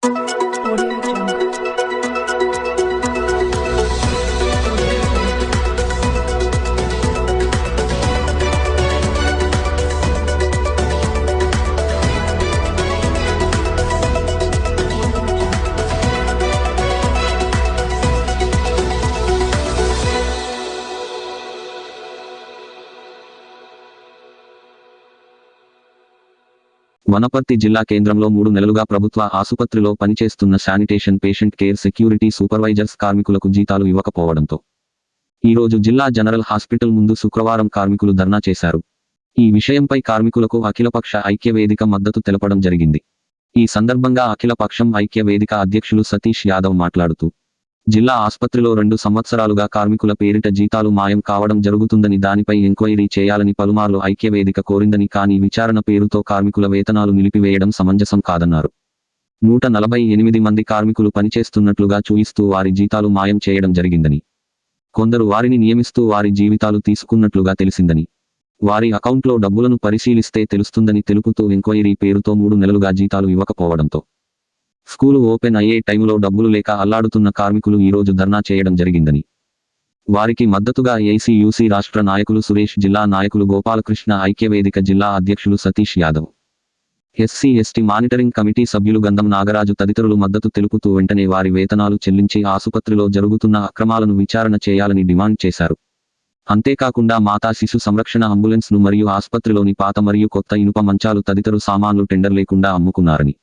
Audio Jungle. Wanaparthy జిల్లా కేంద్రంలో 3 నెలలుగా ప్రభుత్వ ఆసుపత్రిలో పనిచేస్తున్న sanitation patient care security supervisors కార్మికులకు జీతాలు ఇవ్వకపోవడంతో ఈరోజు జిల్లా జనరల్ హాస్పిటల్ ముందు శుక్రవారం కార్మికులు ధర్నా చేశారు. ఈ విషయంపై కార్మికులకు అఖిలపక్ష ఐక్య వేదిక మద్దతు తెలపడం జరిగింది. ఈ సందర్భంగా అఖిలపక్షం ఐక్య వేదిక అధ్యక్షులు సతీష్ యాదవ్ మాట్లాడుతూ జిల్లా ఆసుపత్రిలో 2 సంవత్సరాలుగా కార్మికుల పేరిట జీతాలు మాయం కావడం జరుగుతుందని, దానిపై ఎంక్వైరీ చేయాలని పలుమార్లు ఐక్యవేదిక కోరిందని, కానీ విచారణ పేరుతో కార్మికుల వేతనాలు నిలిపివేయడం సమంజసం కాదన్నారు. 148 మంది కార్మికులు పనిచేస్తున్నట్లుగా చూయిస్తూ వారి జీతాలు మాయం చేయడం జరిగిందని, కొందరు వారిని నియమిస్తూ వారి జీవితాలు తీసుకున్నట్లుగా తెలిసిందని, వారి అకౌంట్లో డబ్బులను పరిశీలిస్తే తెలుస్తుందని తెలుపుతూ ఎంక్వైరీ పేరుతో 3 నెలలుగా జీతాలు ఇవ్వకపోవడంతో స్కూలు ఓపెన్ అయ్యే టైంలో డబ్బులు లేక అల్లాడుతున్న కార్మికులు ఈరోజు ధర్నా చేయడం జరిగిందని, వారికి మద్దతుగా ఏఐసీయూసీ రాష్ట్ర నాయకులు సురేష్, జిల్లా నాయకులు గోపాలకృష్ణ, ఐక్యవేదిక జిల్లా అధ్యక్షులు సతీష్ యాదవ్, ఎస్సీ/ఎస్టీ మానిటరింగ్ కమిటీ సభ్యులు గంధం నాగరాజు తదితరులు మద్దతు తెలుపుతూ వెంటనే వారి వేతనాలు చెల్లించి ఆసుపత్రిలో జరుగుతున్న అక్రమాలను విచారణ చేయాలని డిమాండ్ చేశారు. అంతేకాకుండా మాతా శిశు సంరక్షణ అంబులెన్స్ ను మరియు ఆసుపత్రిలోని పాత మరియు కొత్త ఇనుప మంచాలు తదితర సామాన్లు టెండర్ లేకుండా అమ్ముకున్నారని,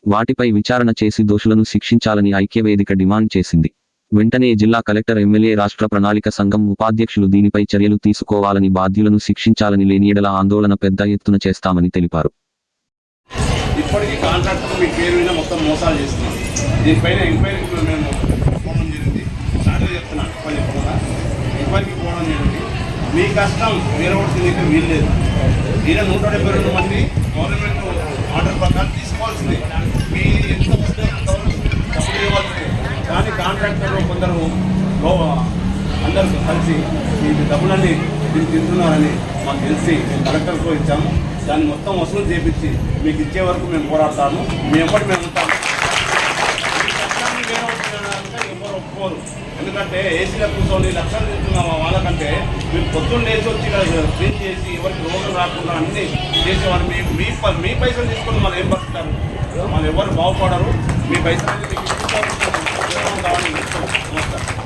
వాటిపై విచారణ చేసి దోషులను శిక్షించాలని ఐక్యవేదిక డిమాండ్ చేసింది. వెంటనే జిల్లా కలెక్టర్, ఎమ్మెల్యే, రాష్ట్ర ప్రణాళిక సంఘం ఉపాధ్యక్షులు దీనిపై చర్యలు తీసుకోవాలని, బాధ్యులను శిక్షించాలని, లేని యెడల ఆందోళన పెద్ద ఎత్తున చేస్తామని తెలిపారు. ఇప్పటికీ కాంట్రాక్టర్ మీ పేరు మీద మొత్తం మోసాలు చేస్తున్నాం. దీనిపైన ఎంక్వైరీ మేము పోవడం జరిగింది. సార్లు చెప్తున్నాను ఎంక్వైరీకి పోవడం జరిగింది. మీ కష్టం వేరే ఒకటి వీలు లేదు. ఈయన 172 మంది గవర్నమెంట్ ఆర్డర్ ప్రకారం తీసుకోవాల్సిందే. మీ ఎంత వస్తే డబ్బులు ఇవ్వాల్సిందే. కానీ కాంట్రాక్టర్లు కొందరు అందరూ కలిసి ఈ డబ్బులన్నీ మీరు తింటున్నారని మాకు తెలిసి మేము కలెక్టర్కు ఇచ్చాము. దాన్ని మొత్తం వసూలు చేపించి మీకు ఇచ్చే వరకు మేము పోరాడతాము. మేము ఉంటాము. ఈ కష్టాన్ని వేరే ఎవరు ఒప్పుకోరు. ఎందుకంటే ఏసీలో కూర్చొని లక్షలు తింటున్నాం వాళ్ళకంటే మీరు పొద్దున్న లేచి వచ్చి క్లీన్ చేసి ఎవరికి రోగం రాకుండా అన్నీ చేసేవారు. మీ పైసలు తీసుకొని మనం ఏం బతుకుతారు? మనం ఎవరు బాగుపడరు. మీ పైసలు మీకు కావాలని నమస్కారం.